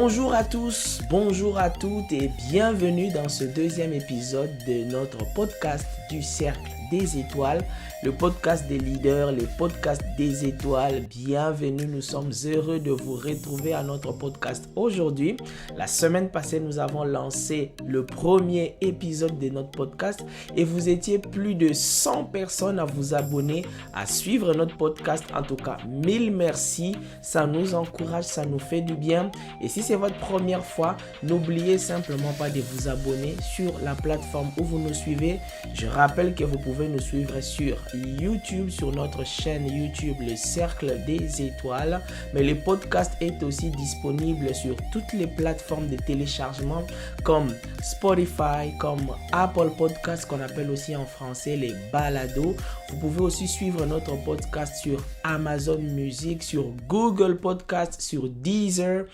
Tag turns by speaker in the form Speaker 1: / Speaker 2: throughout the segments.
Speaker 1: Bonjour à tous, bonjour à toutes et bienvenue dans ce deuxième épisode de notre podcast du Cercle des Étoiles, le podcast des leaders, les podcasts des étoiles. Bienvenue, nous sommes heureux de vous retrouver à notre podcast aujourd'hui. La semaine passée, nous avons lancé le premier épisode de notre podcast et vous étiez plus de 100 personnes à vous abonner, à suivre notre podcast. En tout cas, mille merci, ça nous encourage, ça nous fait du bien. Et si c'est votre première fois, n'oubliez simplement pas de vous abonner sur la plateforme où vous nous suivez. Je rappelle que vous pouvez nous suivre sur YouTube, sur notre chaîne YouTube, le Cercle des Étoiles. Mais le podcast est aussi disponible sur toutes les plateformes de téléchargement comme Spotify, comme Apple Podcasts, qu'on appelle aussi en français les balados. Vous pouvez aussi suivre notre podcast sur Amazon Music, sur Google Podcasts, sur Deezer.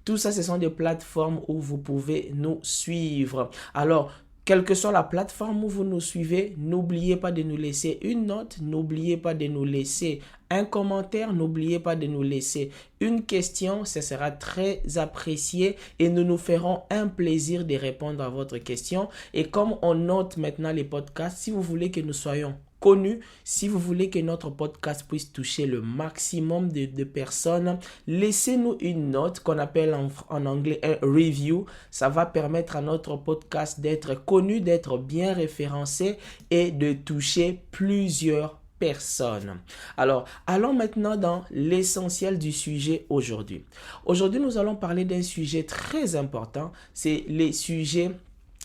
Speaker 1: Tout ça, ce sont des plateformes où vous pouvez nous suivre. Alors, quelle que soit la plateforme où vous nous suivez, n'oubliez pas de nous laisser une note, n'oubliez pas de nous laisser un commentaire, n'oubliez pas de nous laisser une question, ça sera très apprécié et nous nous ferons un plaisir de répondre à votre question. Et comme on note maintenant les podcasts, si vous voulez que nous soyons connus, si vous voulez que notre podcast puisse toucher le maximum de personnes, laissez-nous une note qu'on appelle en anglais un review. Ça va permettre à notre podcast d'être connu, d'être bien référencé et de toucher plusieurs personnes. Alors, allons maintenant dans l'essentiel du sujet aujourd'hui. Aujourd'hui, nous allons parler d'un sujet très important, c'est les sujets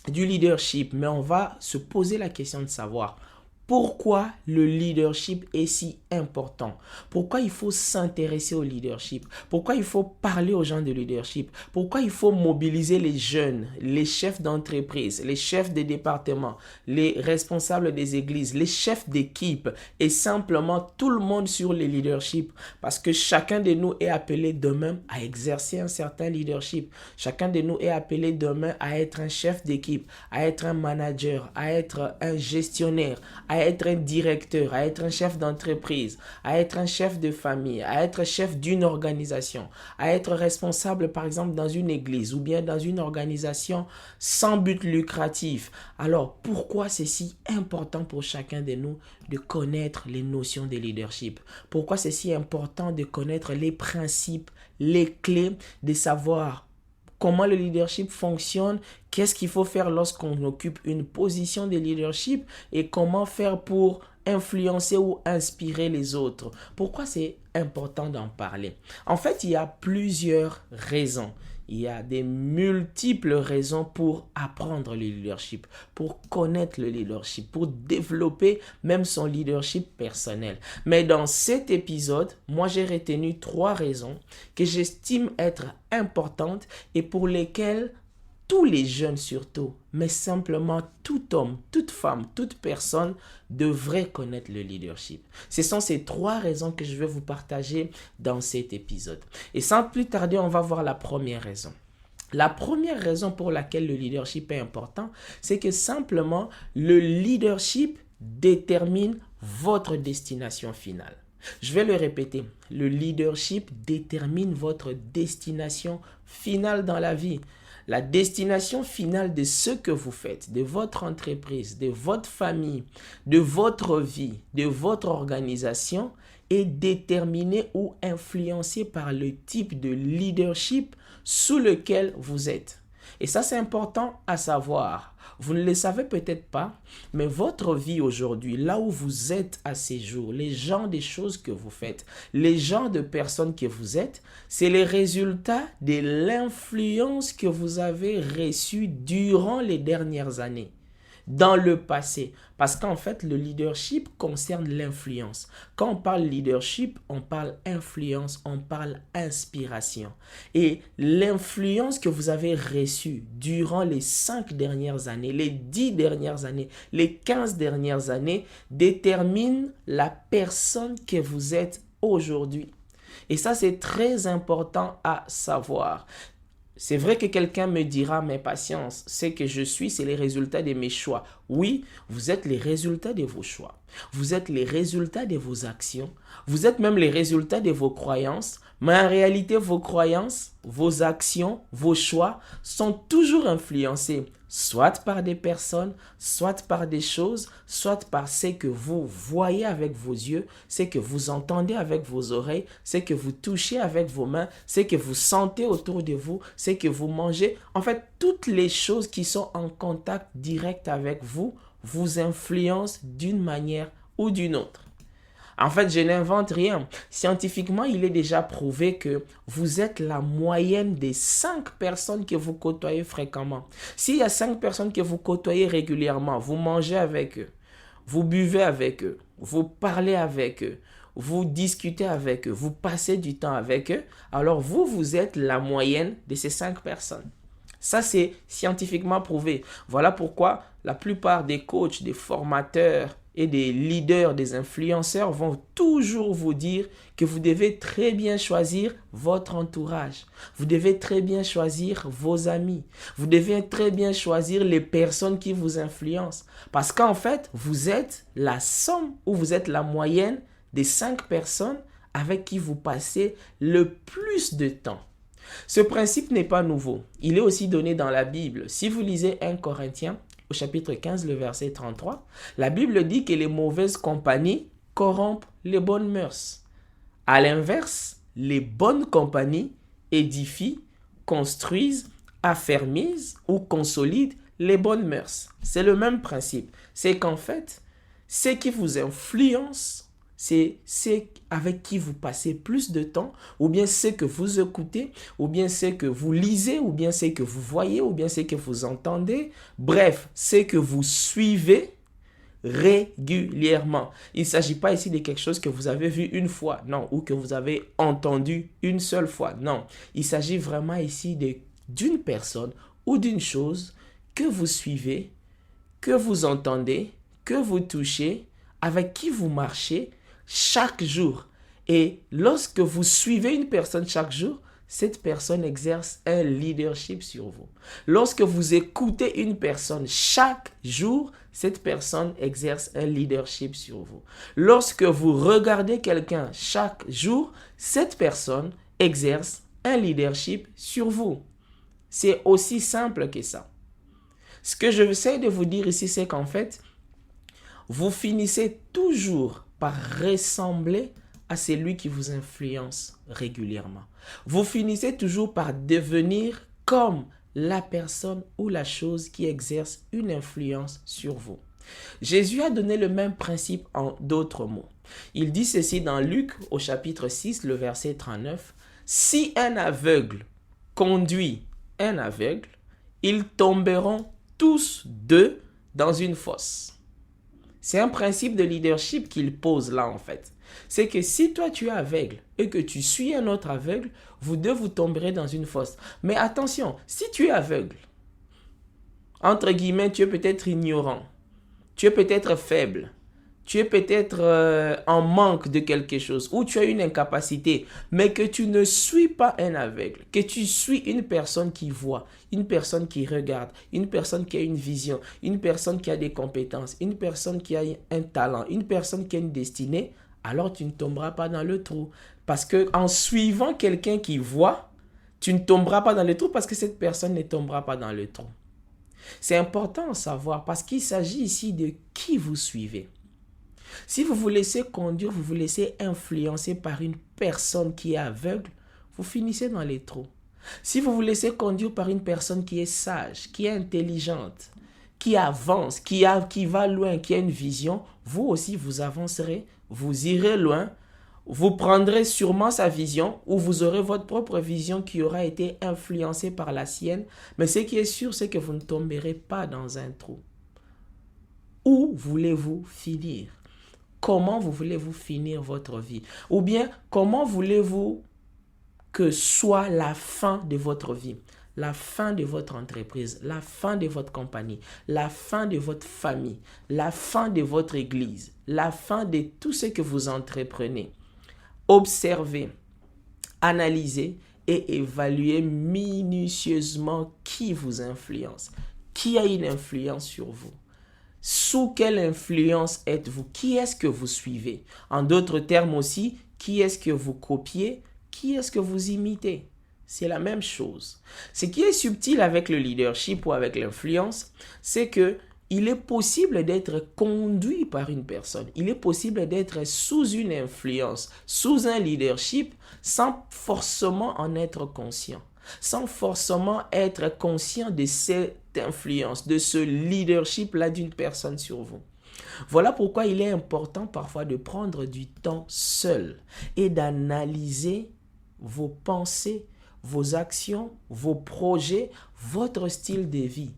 Speaker 1: du leadership, mais on va se poser la question de savoir pourquoi le leadership est si important? Pourquoi il faut s'intéresser au leadership? Pourquoi il faut parler aux gens de leadership? Pourquoi il faut mobiliser les jeunes, les chefs d'entreprise, les chefs de département, les responsables des églises, les chefs d'équipe et simplement tout le monde sur le leadership? Parce que chacun de nous est appelé demain à exercer un certain leadership. Chacun de nous est appelé demain à être un chef d'équipe, à être un manager, à être un gestionnaire, à être un directeur, à être un chef d'entreprise, à être un chef de famille, à être chef d'une organisation, à être responsable par exemple dans une église ou bien dans une organisation sans but lucratif. Alors pourquoi c'est si important pour chacun de nous de connaître les notions de leadership? Pourquoi c'est si important de connaître les principes, les clés, de savoir comment le leadership fonctionne, qu'est-ce qu'il faut faire lorsqu'on occupe une position de leadership et comment faire pour influencer ou inspirer les autres. Pourquoi c'est important d'en parler? En fait, il y a plusieurs raisons. Il y a des multiples raisons pour apprendre le leadership, pour connaître le leadership, pour développer même son leadership personnel. Mais dans cet épisode, moi j'ai retenu 3 raisons que j'estime être importantes et pour lesquelles tous les jeunes surtout, mais simplement tout homme, toute femme, toute personne devrait connaître le leadership. Ce sont ces 3 raisons que je vais vous partager dans cet épisode. Et sans plus tarder, on va voir la première raison. La première raison pour laquelle le leadership est important, c'est que simplement le leadership détermine votre destination finale. Je vais le répéter, le leadership détermine votre destination finale dans la vie. La destination finale de ce que vous faites, de votre entreprise, de votre famille, de votre vie, de votre organisation est déterminée ou influencée par le type de leadership sous lequel vous êtes. Et ça, c'est important à savoir. Vous ne le savez peut-être pas, mais votre vie aujourd'hui, là où vous êtes à ces jours, les genres de choses que vous faites, les genres de personnes que vous êtes, c'est les résultats de l'influence que vous avez reçue durant les dernières années. Dans le passé. Parce qu'en fait, le leadership concerne l'influence. Quand on parle leadership, on parle influence, on parle inspiration. Et l'influence que vous avez reçue durant les 5 dernières années, les 10 dernières années, les 15 dernières années, détermine la personne que vous êtes aujourd'hui. Et ça, c'est très important à savoir. C'est vrai que quelqu'un me dira, mais patience, ce que je suis, c'est les résultats de mes choix. Oui, vous êtes les résultats de vos choix. Vous êtes les résultats de vos actions. Vous êtes même les résultats de vos croyances. Mais en réalité, vos croyances, vos actions, vos choix sont toujours influencés, soit par des personnes, soit par des choses, soit par ce que vous voyez avec vos yeux, ce que vous entendez avec vos oreilles, ce que vous touchez avec vos mains, ce que vous sentez autour de vous, ce que vous mangez. En fait, toutes les choses qui sont en contact direct avec vous influencent d'une manière ou d'une autre. En fait, je n'invente rien. Scientifiquement, il est déjà prouvé que vous êtes la moyenne des 5 personnes que vous côtoyez fréquemment. S'il y a 5 personnes que vous côtoyez régulièrement, vous mangez avec eux, vous buvez avec eux, vous parlez avec eux, vous discutez avec eux, vous passez du temps avec eux, alors vous êtes la moyenne de ces 5 personnes. Ça, c'est scientifiquement prouvé. Voilà pourquoi la plupart des coachs, des formateurs et des leaders, des influenceurs vont toujours vous dire que vous devez très bien choisir votre entourage. Vous devez très bien choisir vos amis. Vous devez très bien choisir les personnes qui vous influencent. Parce qu'en fait, vous êtes la somme ou vous êtes la moyenne des 5 personnes avec qui vous passez le plus de temps. Ce principe n'est pas nouveau. Il est aussi donné dans la Bible. Si vous lisez 1 Corinthiens, au chapitre 15, le verset 33, la Bible dit que les mauvaises compagnies corrompent les bonnes mœurs. À l'inverse, les bonnes compagnies édifient, construisent, affermissent ou consolident les bonnes mœurs. C'est le même principe. C'est qu'en fait, ce qui vous influence, c'est avec qui vous passez plus de temps, ou bien ce que vous écoutez, ou bien ce que vous lisez, ou bien ce que vous voyez, ou bien ce que vous entendez. Bref, ce que vous suivez régulièrement. Il ne s'agit pas ici de quelque chose que vous avez vu une fois, non, ou que vous avez entendu une seule fois, non. Il s'agit vraiment ici d'une personne ou d'une chose que vous suivez, que vous entendez, que vous touchez, avec qui vous marchez chaque jour. Et lorsque vous suivez une personne chaque jour, cette personne exerce un leadership sur vous. Lorsque vous écoutez une personne chaque jour, cette personne exerce un leadership sur vous. Lorsque vous regardez quelqu'un chaque jour, cette personne exerce un leadership sur vous. C'est aussi simple que ça. Ce que je essaie de vous dire ici, c'est qu'en fait, vous finissez toujours par ressembler à celui qui vous influence régulièrement. Vous finissez toujours par devenir comme la personne ou la chose qui exerce une influence sur vous. Jésus a donné le même principe en d'autres mots. Il dit ceci dans Luc au chapitre 6, le verset 39. « Si un aveugle conduit un aveugle, ils tomberont tous deux dans une fosse. » C'est un principe de leadership qu'il pose là en fait. C'est que si toi tu es aveugle et que tu suis un autre aveugle, vous deux vous tomberez dans une fosse. Mais attention, si tu es aveugle, entre guillemets, tu es peut-être ignorant, tu es peut-être faible, tu es peut-être en manque de quelque chose ou tu as une incapacité, mais que tu ne suis pas un aveugle, que tu suis une personne qui voit, une personne qui regarde, une personne qui a une vision, une personne qui a des compétences, une personne qui a un talent, une personne qui a une destinée, alors tu ne tomberas pas dans le trou. Parce que en suivant quelqu'un qui voit, tu ne tomberas pas dans le trou parce que cette personne ne tombera pas dans le trou. C'est important à savoir parce qu'il s'agit ici de qui vous suivez. Si vous vous laissez conduire, vous vous laissez influencer par une personne qui est aveugle, vous finissez dans les trous. Si vous vous laissez conduire par une personne qui est sage, qui est intelligente, qui avance, qui va loin, qui a une vision, vous aussi vous avancerez, vous irez loin, vous prendrez sûrement sa vision ou vous aurez votre propre vision qui aura été influencée par la sienne. Mais ce qui est sûr, c'est que vous ne tomberez pas dans un trou. Où voulez-vous finir? Comment voulez-vous finir votre vie? Ou bien, comment voulez-vous que soit la fin de votre vie? La fin de votre entreprise, la fin de votre compagnie, la fin de votre famille, la fin de votre église, la fin de tout ce que vous entreprenez. Observez, analysez et évaluez minutieusement qui vous influence, qui a une influence sur vous. Sous quelle influence êtes-vous? Qui est-ce que vous suivez? En d'autres termes aussi, qui est-ce que vous copiez? Qui est-ce que vous imitez? C'est la même chose. Ce qui est subtil avec le leadership ou avec l'influence, c'est que il est possible d'être conduit par une personne. Il est possible d'être sous une influence, sous un leadership, sans forcément en être conscient. Sans forcément être conscient de cette influence, de ce leadership-là d'une personne sur vous. Voilà pourquoi il est important parfois de prendre du temps seul et d'analyser vos pensées, vos actions, vos projets, votre style de vie.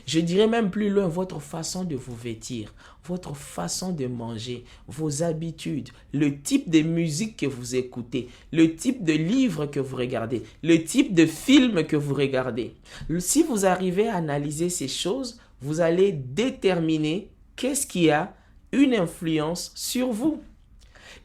Speaker 1: Je dirais même plus loin, votre façon de vous vêtir, votre façon de manger, vos habitudes, le type de musique que vous écoutez, le type de livre que vous regardez, le type de film que vous regardez. Si vous arrivez à analyser ces choses, vous allez déterminer qu'est-ce qui a une influence sur vous.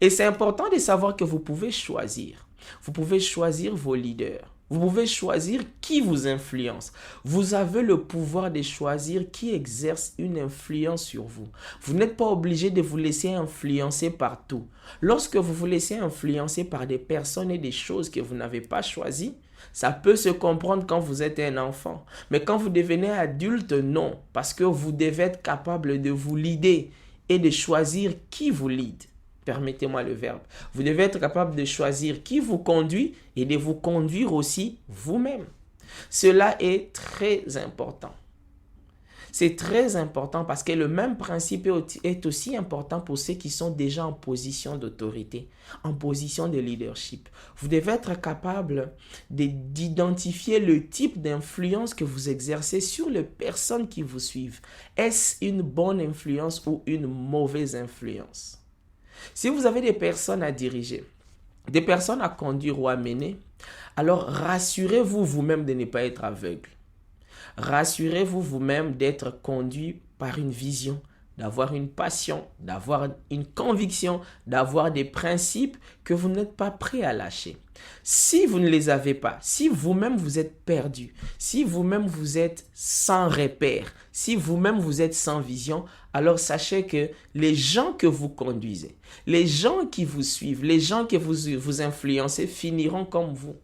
Speaker 1: Et c'est important de savoir que vous pouvez choisir. Vous pouvez choisir vos leaders. Vous pouvez choisir qui vous influence. Vous avez le pouvoir de choisir qui exerce une influence sur vous. Vous n'êtes pas obligé de vous laisser influencer par tout. Lorsque vous vous laissez influencer par des personnes et des choses que vous n'avez pas choisies, ça peut se comprendre quand vous êtes un enfant. Mais quand vous devenez adulte, non. Parce que vous devez être capable de vous leader et de choisir qui vous lead. Permettez-moi le verbe. Vous devez être capable de choisir qui vous conduit et de vous conduire aussi vous-même. Cela est très important. C'est très important parce que le même principe est aussi important pour ceux qui sont déjà en position d'autorité, en position de leadership. Vous devez être capable d'identifier le type d'influence que vous exercez sur les personnes qui vous suivent. Est-ce une bonne influence ou une mauvaise influence? Si vous avez des personnes à diriger, des personnes à conduire ou à mener, alors rassurez-vous vous-même de ne pas être aveugle. Rassurez-vous vous-même d'être conduit par une vision, d'avoir une passion, d'avoir une conviction, d'avoir des principes que vous n'êtes pas prêt à lâcher. Si vous ne les avez pas, si vous-même vous êtes perdu, si vous-même vous êtes sans repère, si vous-même vous êtes sans vision, alors sachez que les gens que vous conduisez, les gens qui vous suivent, les gens que vous influencez finiront comme vous.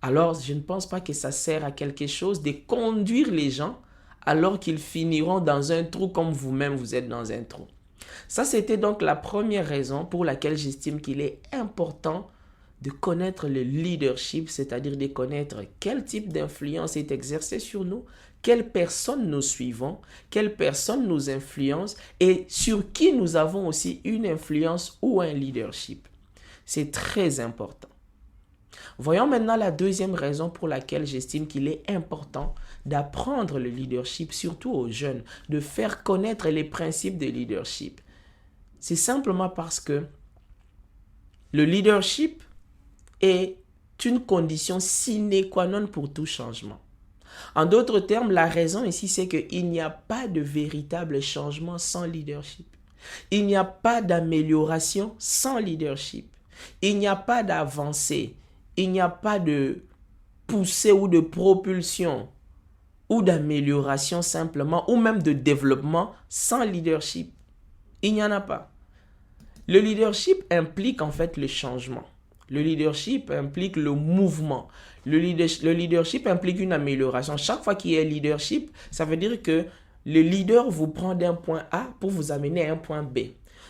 Speaker 1: Alors, je ne pense pas que ça sert à quelque chose de conduire les gens alors qu'ils finiront dans un trou comme vous-même vous êtes dans un trou. Ça, c'était donc la première raison pour laquelle j'estime qu'il est important de connaître le leadership, c'est-à-dire de connaître quel type d'influence est exercé sur nous, quelles personnes nous suivons, quelles personnes nous influencent et sur qui nous avons aussi une influence ou un leadership. C'est très important. Voyons maintenant la deuxième raison pour laquelle j'estime qu'il est important d'apprendre le leadership, surtout aux jeunes, de faire connaître les principes de leadership. C'est simplement parce que le leadership est une condition sine qua non pour tout changement. En d'autres termes, la raison ici, c'est qu'il n'y a pas de véritable changement sans leadership. Il n'y a pas d'amélioration sans leadership. Il n'y a pas d'avancée. Il n'y a pas de poussée ou de propulsion ou d'amélioration simplement ou même de développement sans leadership. Il n'y en a pas. Le leadership implique en fait le changement. Le leadership implique le mouvement. Le leadership implique une amélioration. Chaque fois qu'il y a leadership, ça veut dire que le leader vous prend d'un point A pour vous amener à un point B.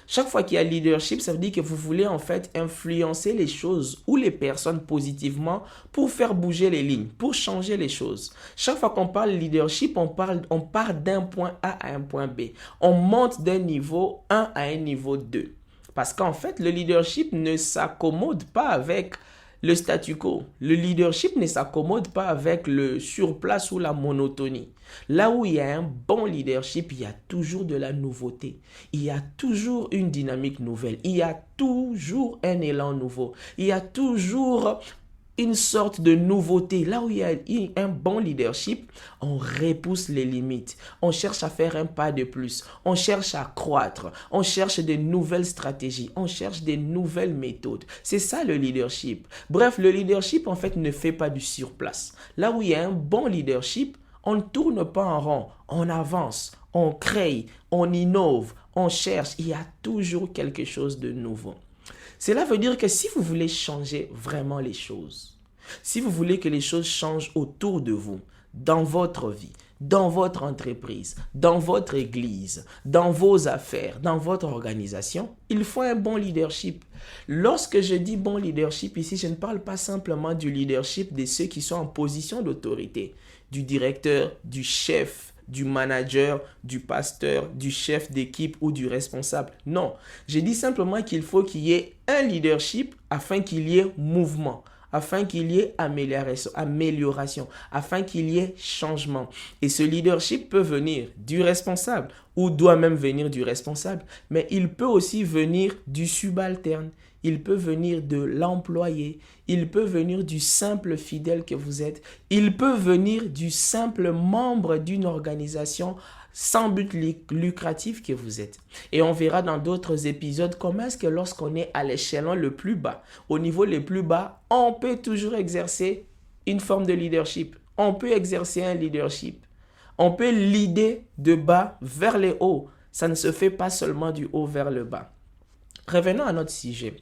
Speaker 1: Chaque fois qu'il y a leadership, ça veut dire que vous voulez en fait influencer les choses ou les personnes positivement pour faire bouger les lignes, pour changer les choses. Chaque fois qu'on parle leadership, on part d'un point A à un point B. On monte d'un niveau 1 à un niveau 2. Parce qu'en fait, le leadership ne s'accommode pas avec le statu quo. Le leadership ne s'accommode pas avec le surplace ou la monotonie. Là où il y a un bon leadership, il y a toujours de la nouveauté. Il y a toujours une dynamique nouvelle. Il y a toujours un élan nouveau. Il y a toujours une sorte de nouveauté. Là où il y a un bon leadership, on repousse les limites. On cherche à faire un pas de plus. On cherche à croître. On cherche de nouvelles stratégies. On cherche des nouvelles méthodes. C'est ça le leadership. Bref, le leadership en fait ne fait pas du surplace. Là où il y a un bon leadership, on ne tourne pas en rond. On avance, on crée, on innove, on cherche. Il y a toujours quelque chose de nouveau. Cela veut dire que si vous voulez changer vraiment les choses, si vous voulez que les choses changent autour de vous, dans votre vie, dans votre entreprise, dans votre église, dans vos affaires, dans votre organisation, il faut un bon leadership. Lorsque je dis bon leadership ici, je ne parle pas simplement du leadership de ceux qui sont en position d'autorité, du directeur, du chef, du manager, du pasteur, du chef d'équipe ou du responsable. Non, je dis simplement qu'il faut qu'il y ait un leadership afin qu'il y ait mouvement, afin qu'il y ait amélioration, afin qu'il y ait changement. Et ce leadership peut venir du responsable ou doit même venir du responsable, mais il peut aussi venir du subalterne. Il peut venir de l'employé, il peut venir du simple fidèle que vous êtes, il peut venir du simple membre d'une organisation sans but lucratif que vous êtes. Et on verra dans d'autres épisodes comment est-ce que lorsqu'on est à l'échelon le plus bas, au niveau le plus bas, on peut toujours exercer une forme de leadership. On peut exercer un leadership. On peut leader de bas vers le haut. Ça ne se fait pas seulement du haut vers le bas. Revenons à notre sujet.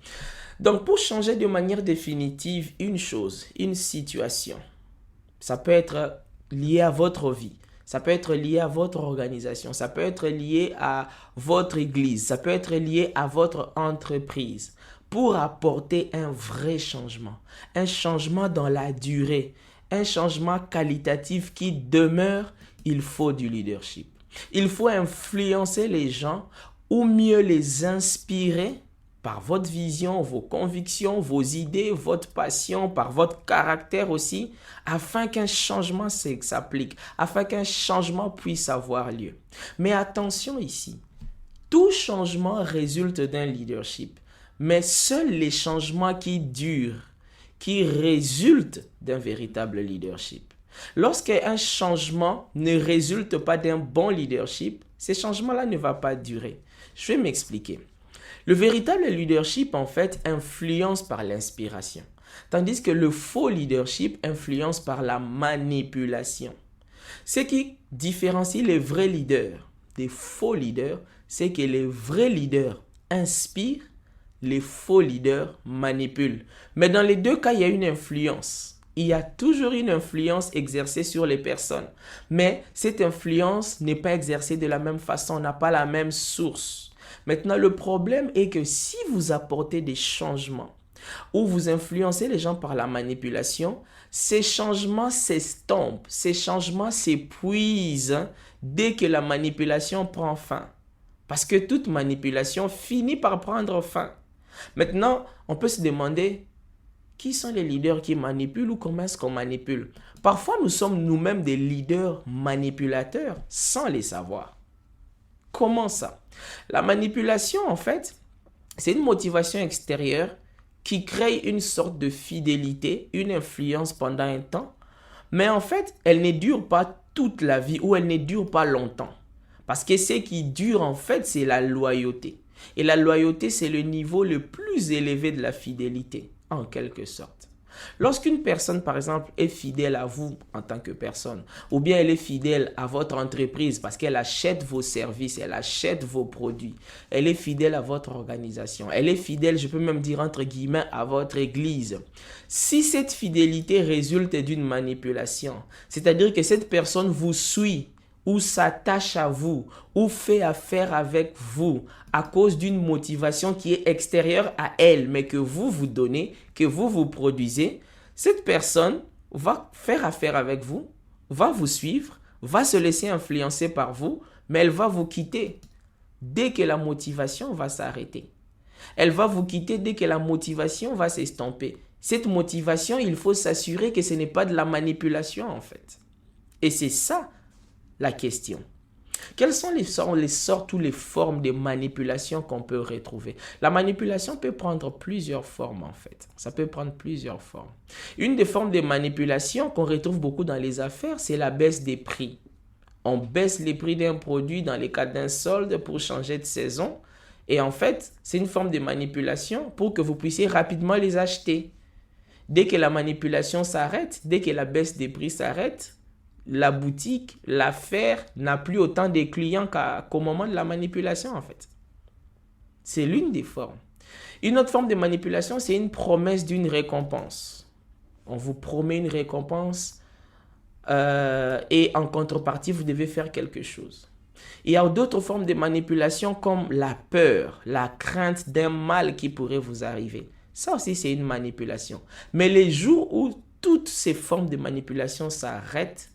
Speaker 1: Donc, pour changer de manière définitive une chose, une situation, ça peut être lié à votre vie, ça peut être lié à votre organisation, ça peut être lié à votre église, ça peut être lié à votre entreprise. Pour apporter un vrai changement, un changement dans la durée, un changement qualitatif qui demeure, il faut du leadership. Il faut influencer les gens ou mieux les inspirer par votre vision, vos convictions, vos idées, votre passion, par votre caractère aussi, afin qu'un changement s'applique, afin qu'un changement puisse avoir lieu. Mais attention ici, tout changement résulte d'un leadership, mais seuls les changements qui durent, qui résultent d'un véritable leadership. Lorsqu'un changement ne résulte pas d'un bon leadership, ce changement-là ne va pas durer. Je vais m'expliquer. Le véritable leadership, en fait, influence par l'inspiration, tandis que le faux leadership influence par la manipulation. Ce qui différencie les vrais leaders des faux leaders, c'est que les vrais leaders inspirent, les faux leaders manipulent. Mais dans les deux cas, il y a une influence. Il y a toujours une influence exercée sur les personnes. Mais cette influence n'est pas exercée de la même façon, n'a pas la même source. Maintenant, le problème est que si vous apportez des changements ou vous influencez les gens par la manipulation, ces changements s'estompent, ces changements s'épuisent dès que la manipulation prend fin. Parce que toute manipulation finit par prendre fin. Maintenant, on peut se demander qui sont les leaders qui manipulent ou comment est-ce qu'on manipule. Parfois, nous sommes nous-mêmes des leaders manipulateurs sans les savoir. Comment ça? La manipulation, en fait, c'est une motivation extérieure qui crée une sorte de fidélité, une influence pendant un temps. Mais en fait, elle ne dure pas toute la vie ou elle ne dure pas longtemps. Parce que ce qui dure, en fait, c'est la loyauté. Et la loyauté, c'est le niveau le plus élevé de la fidélité, en quelque sorte. Lorsqu'une personne, par exemple, est fidèle à vous en tant que personne, ou bien elle est fidèle à votre entreprise parce qu'elle achète vos services, elle achète vos produits, elle est fidèle à votre organisation, elle est fidèle, je peux même dire entre guillemets, à votre église. Si cette fidélité résulte d'une manipulation, c'est-à-dire que cette personne vous suit, ou s'attache à vous, ou fait affaire avec vous à cause d'une motivation qui est extérieure à elle, mais que vous vous donnez, que vous produisez, cette personne va faire affaire avec vous, va vous suivre, va se laisser influencer par vous, mais elle va vous quitter dès que la motivation va s'arrêter. Elle va vous quitter dès que la motivation va s'estomper. Cette motivation, il faut s'assurer que ce n'est pas de la manipulation en fait. Et c'est ça la question. Quelles sont les sortes ou les formes de manipulation qu'on peut retrouver? La manipulation peut prendre plusieurs formes en fait. Ça peut prendre plusieurs formes. Une des formes de manipulation qu'on retrouve beaucoup dans les affaires, c'est la baisse des prix. On baisse les prix d'un produit dans les cas d'un solde pour changer de saison. Et en fait, c'est une forme de manipulation pour que vous puissiez rapidement les acheter. Dès que la manipulation s'arrête, dès que la baisse des prix s'arrête, la boutique, l'affaire n'a plus autant de clients qu'au moment de la manipulation en fait. C'est l'une des formes. Une autre forme de manipulation, c'est une promesse d'une récompense. On vous promet une récompense et en contrepartie, vous devez faire quelque chose. Il y a d'autres formes de manipulation comme la peur, la crainte d'un mal qui pourrait vous arriver. Ça aussi, c'est une manipulation. Mais les jours où toutes ces formes de manipulation s'arrêtent,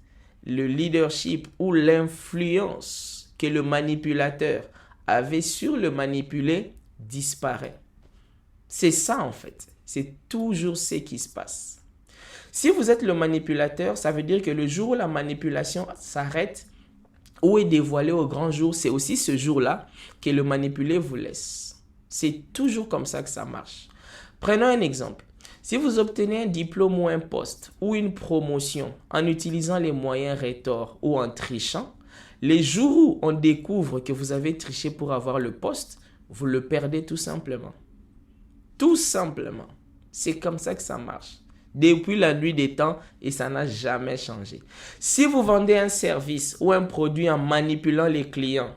Speaker 1: le leadership ou l'influence que le manipulateur avait sur le manipulé disparaît. C'est ça en fait. C'est toujours ce qui se passe. Si vous êtes le manipulateur, ça veut dire que le jour où la manipulation s'arrête ou est dévoilée au grand jour, c'est aussi ce jour-là que le manipulé vous laisse. C'est toujours comme ça que ça marche. Prenons un exemple. Si vous obtenez un diplôme ou un poste ou une promotion en utilisant les moyens rhétors ou en trichant, les jours où on découvre que vous avez triché pour avoir le poste, vous le perdez tout simplement. Tout simplement. C'est comme ça que ça marche. Depuis la nuit des temps et ça n'a jamais changé. Si vous vendez un service ou un produit en manipulant les clients,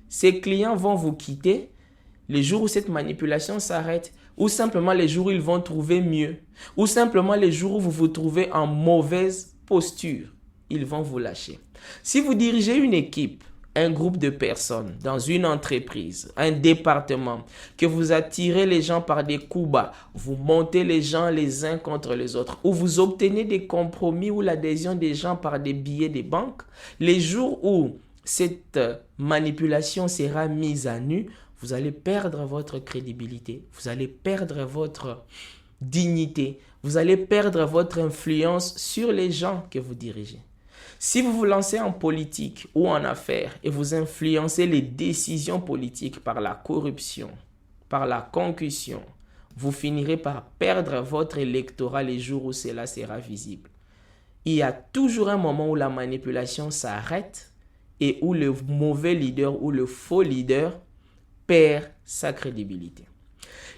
Speaker 1: ces clients vont vous quitter les jours où cette manipulation s'arrête ou simplement les jours où ils vont trouver mieux ou simplement les jours où vous vous trouvez en mauvaise posture, ils vont vous lâcher. Si vous dirigez une équipe, un groupe de personnes dans une entreprise, un département, que vous attirez les gens par des coups bas, vous montez les gens les uns contre les autres, ou vous obtenez des compromis ou l'adhésion des gens par des billets des banques, les jours où cette manipulation sera mise à nu, vous allez perdre votre crédibilité, vous allez perdre votre dignité, vous allez perdre votre influence sur les gens que vous dirigez. Si vous vous lancez en politique ou en affaires et vous influencez les décisions politiques par la corruption, par la concussion, vous finirez par perdre votre électorat les jours où cela sera visible. Il y a toujours un moment où la manipulation s'arrête et où le mauvais leader ou le faux leader perd sa crédibilité.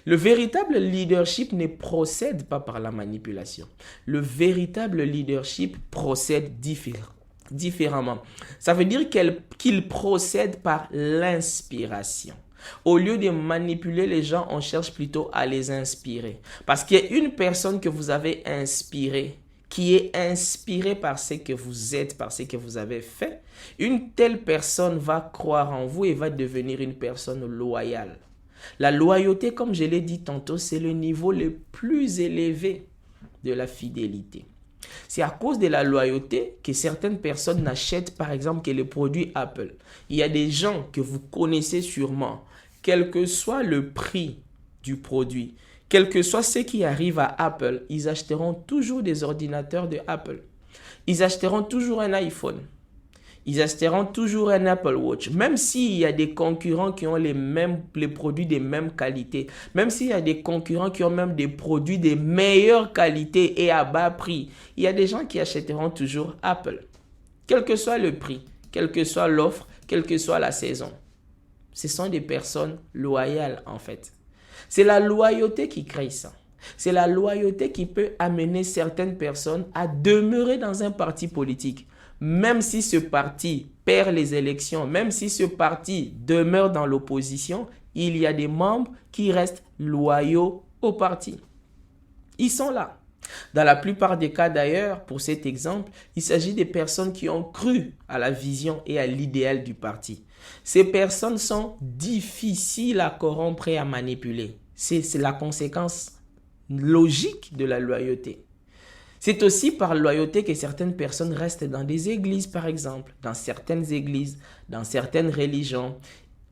Speaker 1: Le véritable leadership ne procède pas par la manipulation. Le véritable leadership procède différemment. Ça veut dire qu'il procède par l'inspiration. Au lieu de manipuler les gens, on cherche plutôt à les inspirer. Parce qu'il y a une personne que vous avez inspirée, qui est inspirée par ce que vous êtes, par ce que vous avez fait. Une telle personne va croire en vous et va devenir une personne loyale. La loyauté, comme je l'ai dit tantôt, c'est le niveau le plus élevé de la fidélité. C'est à cause de la loyauté que certaines personnes n'achètent par exemple que les produits Apple. Il y a des gens que vous connaissez sûrement, quel que soit le prix du produit, quel que soit ce qui arrive à Apple, ils achèteront toujours des ordinateurs de Apple. Ils achèteront toujours un iPhone. Ils achèteront toujours un Apple Watch. Même s'il y a des concurrents qui ont les produits de même qualité. Même s'il y a des concurrents qui ont même des produits de meilleure qualité et à bas prix. Il y a des gens qui achèteront toujours Apple. Quel que soit le prix, quelle que soit l'offre, quelle que soit la saison. Ce sont des personnes loyales en fait. C'est la loyauté qui crée ça. C'est la loyauté qui peut amener certaines personnes à demeurer dans un parti politique. Même si ce parti perd les élections, même si ce parti demeure dans l'opposition, il y a des membres qui restent loyaux au parti. Ils sont là. Dans la plupart des cas d'ailleurs, pour cet exemple, il s'agit des personnes qui ont cru à la vision et à l'idéal du parti. Ces personnes sont difficiles à corrompre et à manipuler. C'est la conséquence logique de la loyauté. C'est aussi par loyauté que certaines personnes restent dans des églises, par exemple, dans certaines églises, dans certaines religions.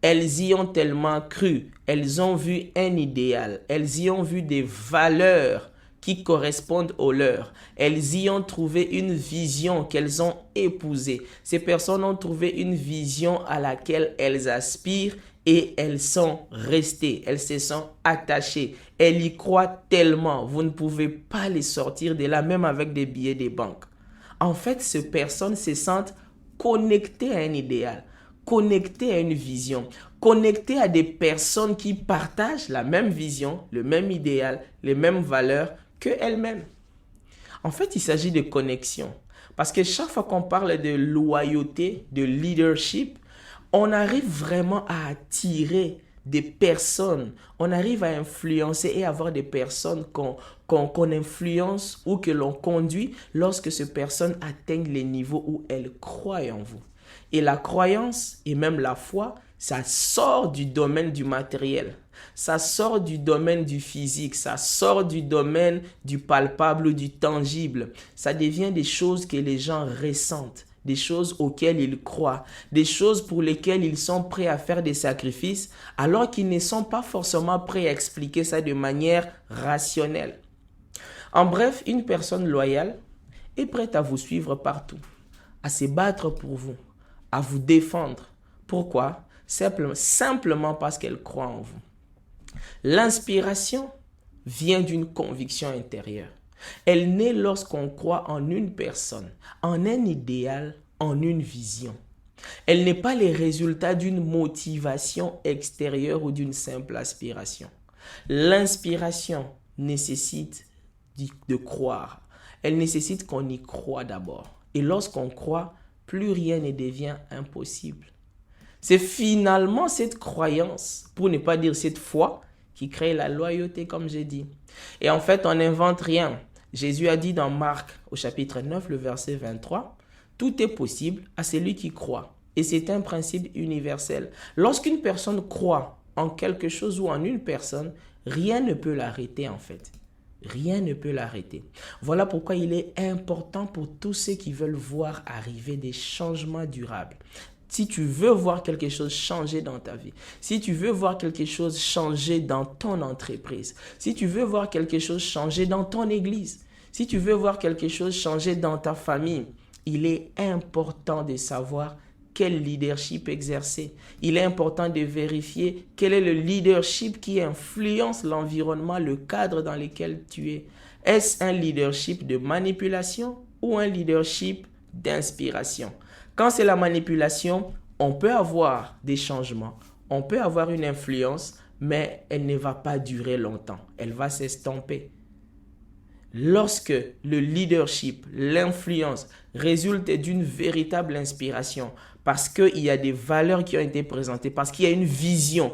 Speaker 1: Elles y ont tellement cru, elles ont vu un idéal, elles y ont vu des valeurs qui correspondent aux leurs. Elles y ont trouvé une vision qu'elles ont épousée. Ces personnes ont trouvé une vision à laquelle elles aspirent et elles sont restées, elles se sont attachées. Elles y croient tellement, vous ne pouvez pas les sortir de là, même avec des billets des banques. En fait, ces personnes se sentent connectées à un idéal, connectées à une vision, connectées à des personnes qui partagent la même vision, le même idéal, les mêmes valeurs qu'elles-mêmes. En fait, il s'agit de connexion. Parce que chaque fois qu'on parle de loyauté, de leadership, on arrive vraiment à attirer des personnes. On arrive à influencer et avoir des personnes qu'on influence ou que l'on conduit lorsque ces personnes atteignent les niveaux où elles croient en vous. Et la croyance et même la foi, ça sort du domaine du matériel. Ça sort du domaine du physique, ça sort du domaine du palpable ou du tangible. Ça devient des choses que les gens ressentent, des choses auxquelles ils croient, des choses pour lesquelles ils sont prêts à faire des sacrifices, alors qu'ils ne sont pas forcément prêts à expliquer ça de manière rationnelle. En bref, une personne loyale est prête à vous suivre partout, à se battre pour vous, à vous défendre. Pourquoi? Simplement parce qu'elle croit en vous. L'inspiration vient d'une conviction intérieure. Elle naît lorsqu'on croit en une personne, en un idéal, en une vision. Elle n'est pas le résultat d'une motivation extérieure ou d'une simple aspiration. L'inspiration nécessite de croire. Elle nécessite qu'on y croit d'abord. Et lorsqu'on croit, plus rien ne devient impossible. C'est finalement cette croyance, pour ne pas dire cette foi, qui crée la loyauté, comme j'ai dit. Et en fait, on n'invente rien. Jésus a dit dans Marc, au chapitre 9, le verset 23, « Tout est possible à celui qui croit. » Et c'est un principe universel. Lorsqu'une personne croit en quelque chose ou en une personne, rien ne peut l'arrêter en fait. Rien ne peut l'arrêter. Voilà pourquoi il est important pour tous ceux qui veulent voir arriver des changements durables. Si tu veux voir quelque chose changer dans ta vie, si tu veux voir quelque chose changer dans ton entreprise, si tu veux voir quelque chose changer dans ton église, si tu veux voir quelque chose changer dans ta famille, il est important de savoir quel leadership exercer. Il est important de vérifier quel est le leadership qui influence l'environnement, le cadre dans lequel tu es. Est-ce un leadership de manipulation ou un leadership d'inspiration? Quand c'est la manipulation, on peut avoir des changements, on peut avoir une influence, mais elle ne va pas durer longtemps. Elle va s'estomper. Lorsque le leadership, l'influence résulte d'une véritable inspiration, parce qu'il y a des valeurs qui ont été présentées, parce qu'il y a une vision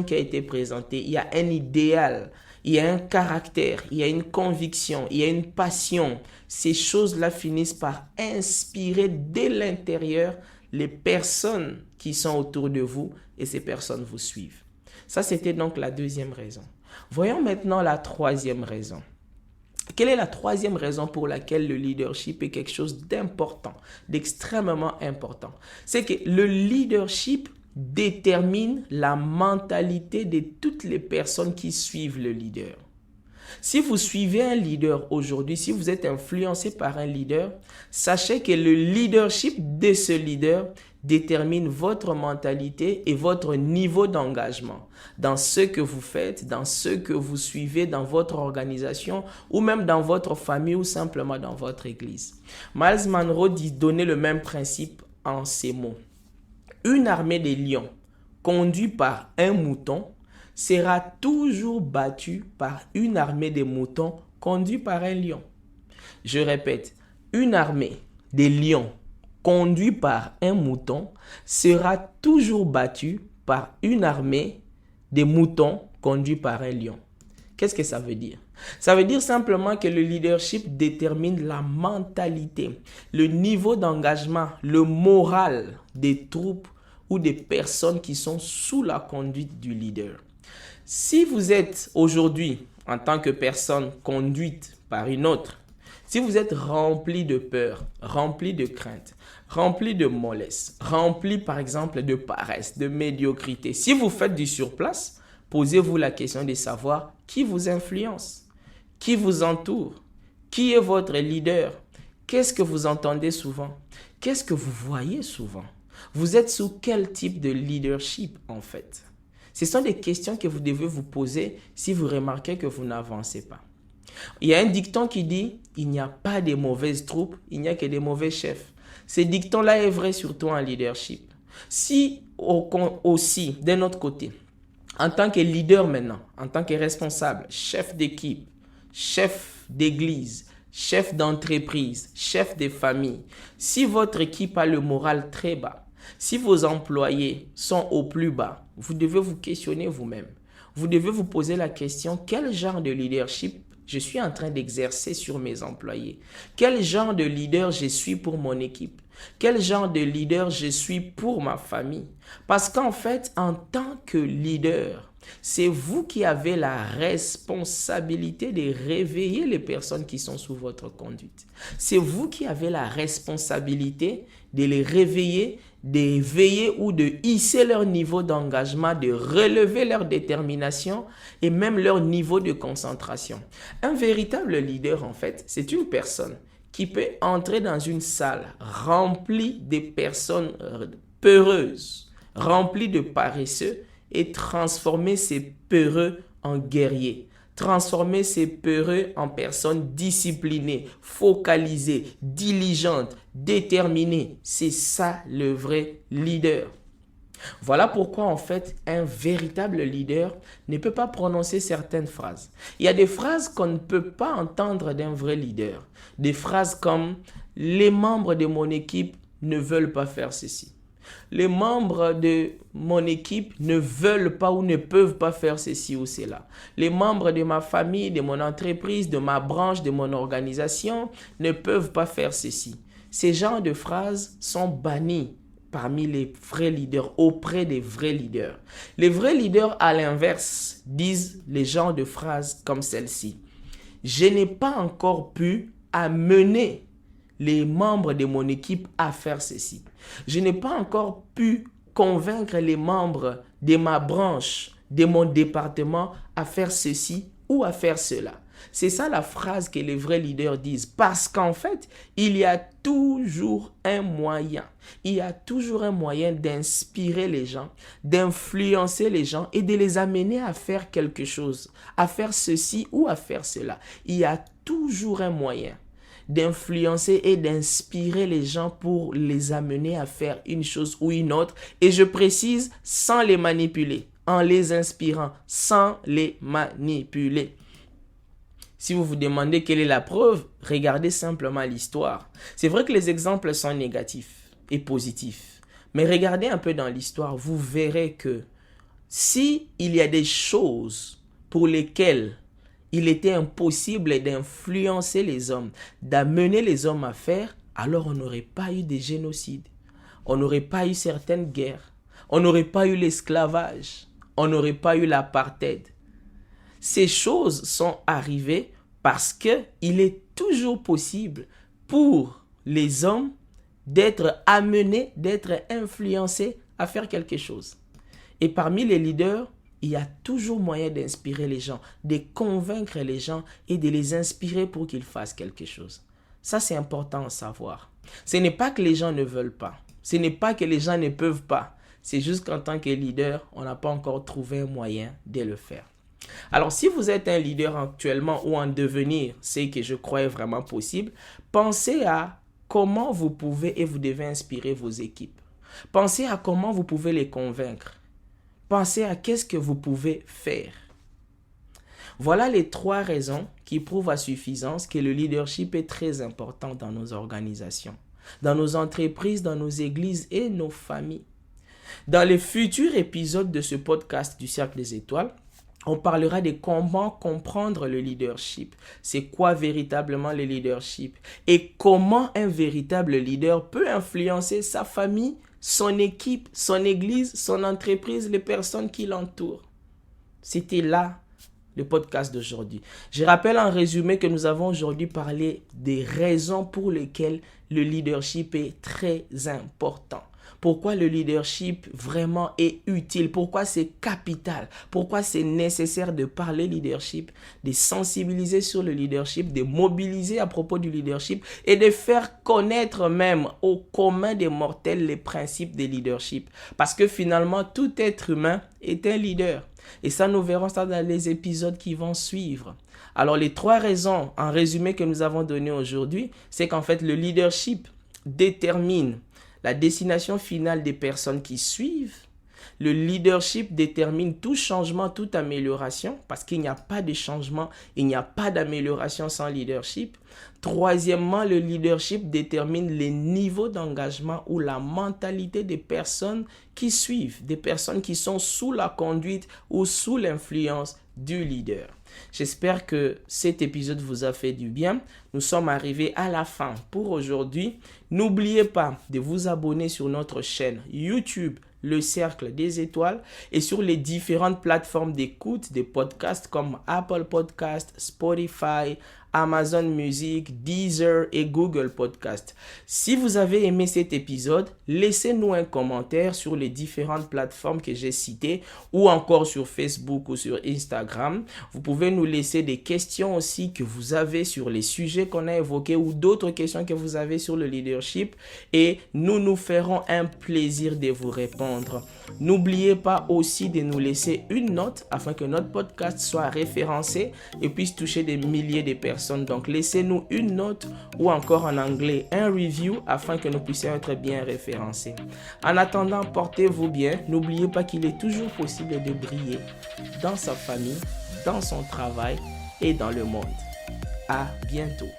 Speaker 1: qui a été présentée, il y a un idéal, il y a un caractère, il y a une conviction, il y a une passion. Ces choses-là finissent par inspirer dès l'intérieur les personnes qui sont autour de vous et ces personnes vous suivent. Ça, c'était donc la deuxième raison. Voyons maintenant la troisième raison. Quelle est la troisième raison pour laquelle le leadership est quelque chose d'important, d'extrêmement important? C'est que le leadership détermine la mentalité de toutes les personnes qui suivent le leader. Si vous suivez un leader aujourd'hui, si vous êtes influencé par un leader, sachez que le leadership de ce leader détermine votre mentalité et votre niveau d'engagement dans ce que vous faites, dans ce que vous suivez dans votre organisation ou même dans votre famille ou simplement dans votre église. Myles Munroe donnait le même principe en ces mots. Une armée de lions conduite par un mouton sera toujours battue par une armée de moutons conduite par un lion. Je répète, une armée de lions conduite par un mouton sera toujours battue par une armée de moutons conduite par un lion. Qu'est-ce que ça veut dire? Ça veut dire simplement que le leadership détermine la mentalité, le niveau d'engagement, le moral des troupes ou des personnes qui sont sous la conduite du leader. Si vous êtes aujourd'hui, en tant que personne conduite par une autre, si vous êtes rempli de peur, rempli de crainte, rempli de mollesse, rempli par exemple de paresse, de médiocrité, si vous faites du surplace, posez-vous la question de savoir qui vous influence, qui vous entoure, qui est votre leader, qu'est-ce que vous entendez souvent, qu'est-ce que vous voyez souvent. Vous êtes sous quel type de leadership en fait? Ce sont des questions que vous devez vous poser si vous remarquez que vous n'avancez pas. Il y a un dicton qui dit « Il n'y a pas de mauvaises troupes, il n'y a que des mauvais chefs ». Ce dicton-là est vrai surtout en leadership. Si aussi, d'un autre côté, en tant que leader maintenant, en tant que responsable, chef d'équipe, chef d'église, chef d'entreprise, chef de famille, si votre équipe a le moral très bas, Si vos employés sont au plus bas, vous devez vous questionner vous-même. Vous devez vous poser la question, quel genre de leadership je suis en train d'exercer sur mes employés? Quel genre de leader je suis pour mon équipe? Quel genre de leader je suis pour ma famille? Parce qu'en fait, en tant que leader, c'est vous qui avez la responsabilité de réveiller les personnes qui sont sous votre conduite. C'est vous qui avez la responsabilité de les réveiller, de veiller ou de hisser leur niveau d'engagement, de relever leur détermination et même leur niveau de concentration. Un véritable leader, en fait, c'est une personne qui peut entrer dans une salle remplie de personnes peureuses, remplie de paresseux, et transformer ces peureux en guerriers. Transformer ces peureux en personnes disciplinées, focalisées, diligentes, déterminées. C'est ça le vrai leader. Voilà pourquoi en fait un véritable leader ne peut pas prononcer certaines phrases. Il y a des phrases qu'on ne peut pas entendre d'un vrai leader. Des phrases comme « les membres de mon équipe ne veulent pas faire ceci ». Les membres de mon équipe ne veulent pas ou ne peuvent pas faire ceci ou cela. Les membres de ma famille, de mon entreprise, de ma branche, de mon organisation ne peuvent pas faire ceci. Ces genres de phrases sont bannis parmi les vrais leaders, auprès des vrais leaders. Les vrais leaders, à l'inverse, disent les genres de phrases comme celle-ci. Je n'ai pas encore pu amener les membres de mon équipe à faire ceci. Je n'ai pas encore pu convaincre les membres de ma branche, de mon département à faire ceci ou à faire cela. C'est ça la phrase que les vrais leaders disent. Parce qu'en fait, il y a toujours un moyen. Il y a toujours un moyen d'inspirer les gens, d'influencer les gens et de les amener à faire quelque chose, à faire ceci ou à faire cela. Il y a toujours un moyen d'influencer et d'inspirer les gens pour les amener à faire une chose ou une autre. Et je précise, sans les manipuler, en les inspirant, sans les manipuler. Si vous vous demandez quelle est la preuve, regardez simplement l'histoire. C'est vrai que les exemples sont négatifs et positifs. Mais regardez un peu dans l'histoire, vous verrez que si il y a des choses pour lesquelles il était impossible d'influencer les hommes, d'amener les hommes à faire, alors on n'aurait pas eu de génocide. On n'aurait pas eu certaines guerres. On n'aurait pas eu l'esclavage. On n'aurait pas eu l'apartheid. Ces choses sont arrivées parce qu'il est toujours possible pour les hommes d'être amenés, d'être influencés à faire quelque chose. Et parmi les leaders, il y a toujours moyen d'inspirer les gens, de convaincre les gens et de les inspirer pour qu'ils fassent quelque chose. Ça, c'est important à savoir. Ce n'est pas que les gens ne veulent pas. Ce n'est pas que les gens ne peuvent pas. C'est juste qu'en tant que leader, on n'a pas encore trouvé un moyen de le faire. Alors, si vous êtes un leader actuellement ou en devenir, c'est que je crois vraiment possible, pensez à comment vous pouvez et vous devez inspirer vos équipes. Pensez à comment vous pouvez les convaincre. Pensez à qu'est-ce que vous pouvez faire. Voilà les 3 raisons qui prouvent à suffisance que le leadership est très important dans nos organisations, dans nos entreprises, dans nos églises et nos familles. Dans les futurs épisodes de ce podcast du Cercle des Étoiles, on parlera de comment comprendre le leadership. C'est quoi véritablement le leadership? Et comment un véritable leader peut influencer sa famille, son équipe, son église, son entreprise, les personnes qui l'entourent. C'était là le podcast d'aujourd'hui. Je rappelle en résumé que nous avons aujourd'hui parlé des raisons pour lesquelles le leadership est très important. Pourquoi le leadership vraiment est utile, pourquoi c'est capital, pourquoi c'est nécessaire de parler leadership, de sensibiliser sur le leadership, de mobiliser à propos du leadership et de faire connaître même au commun des mortels les principes de leadership. Parce que finalement, tout être humain est un leader. Et ça, nous verrons ça dans les épisodes qui vont suivre. Alors, les 3 raisons en résumé que nous avons données aujourd'hui, c'est qu'en fait, le leadership détermine la destination finale des personnes qui suivent. Le leadership détermine tout changement, toute amélioration, parce qu'il n'y a pas de changement, il n'y a pas d'amélioration sans leadership. Troisièmement, le leadership détermine les niveaux d'engagement ou la mentalité des personnes qui suivent, des personnes qui sont sous la conduite ou sous l'influence du leader. J'espère que cet épisode vous a fait du bien. Nous sommes arrivés à la fin pour aujourd'hui. N'oubliez pas de vous abonner sur notre chaîne YouTube, Le Cercle des Étoiles, et sur les différentes plateformes d'écoute des podcasts comme Apple Podcasts, Spotify, Amazon Music, Deezer et Google Podcast. Si vous avez aimé cet épisode, laissez-nous un commentaire sur les différentes plateformes que j'ai citées ou encore sur Facebook ou sur Instagram. Vous pouvez nous laisser des questions aussi que vous avez sur les sujets qu'on a évoqués ou d'autres questions que vous avez sur le leadership et nous ferons un plaisir de vous répondre. N'oubliez pas aussi de nous laisser une note afin que notre podcast soit référencé et puisse toucher des milliers de personnes. Donc, laissez-nous une note ou encore en anglais un review afin que nous puissions être bien référencés. En attendant, portez-vous bien. N'oubliez pas qu'il est toujours possible de briller dans sa famille, dans son travail et dans le monde. À bientôt.